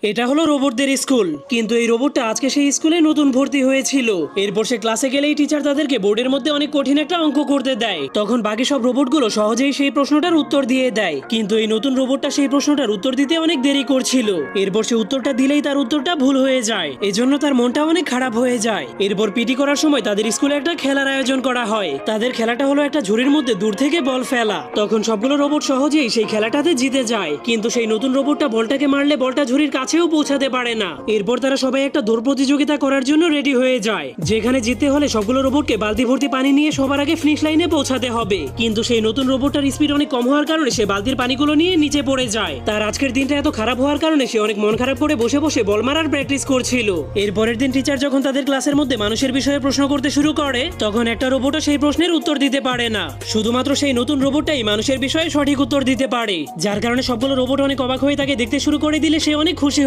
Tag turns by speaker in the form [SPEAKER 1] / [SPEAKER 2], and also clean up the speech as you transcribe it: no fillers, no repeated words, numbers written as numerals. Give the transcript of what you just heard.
[SPEAKER 1] এটা হলো রোবটদের স্কুল, কিন্তু এই রোবটটা আজকে সেই স্কুলে নতুন ভর্তি হয়েছিল। এরপর সে ক্লাসে গেলেই টিচার তাদেরকে বোর্ডের মধ্যে অনেক কঠিন একটা অঙ্ক করতে দেয়। তখন বাকি সব রোবটগুলো সহজেই সেই প্রশ্নটার উত্তর দিয়ে দেয়, কিন্তু এই নতুন রোবটটা সেই প্রশ্নটার উত্তর দিতে অনেক দেরি করছিল। এরপর সে উত্তরটা দিলেই তার উত্তরটা ভুল হয়ে যায়, এজন্য তার মনটা অনেক খারাপ হয়ে যায়। এরপর পিটি করার সময় তাদের স্কুলে একটা খেলার আয়োজন করা হয়। তাদের খেলাটা হলো একটা ঝুড়ির মধ্যে দূর থেকে বল ফেলা। তখন সবগুলো রোবট সহজেই সেই খেলাটাতে জিতে যায়, কিন্তু সেই নতুন রোবটটা বলটাকে মারলে বলটা ঝুড়ির কাছেও পৌঁছাতে পারে না। এরপর তারা সবাই একটা দৌড় প্রতিযোগিতা করার জন্য রেডি হয়ে যায়, যেখানে জিততে হলে সবগুলো রোবটকে বালতি ভর্তি পানি নিয়ে সবার আগে ফিনিশ লাইনে পৌঁছাতে হবে। কিন্তু সেই নতুন রোবটটার স্পিড অনেক কম হওয়ার কারণে সে বালতির পানিগুলো নিয়ে নিচে পড়ে যায়। তার আজকের দিনটা এত খারাপ হওয়ার কারণে সে অনেক মন খারাপ করে বসে বসে বল মারার প্র্যাকটিস করছিল। এরপরের দিন টিচার যখন তাদের ক্লাসের মধ্যে মানুষের বিষয়ে প্রশ্ন করতে শুরু করে, তখন একটা রোবটও সেই প্রশ্নের উত্তর দিতে পারে না। শুধুমাত্র সেই নতুন রোবটটাই মানুষের বিষয়ে সঠিক উত্তর দিতে পারে, যার কারণে সবগুলো রোবট অনেক অবাক হয়ে তাকে দেখতে শুরু করে দিলে সে অনেক খুশি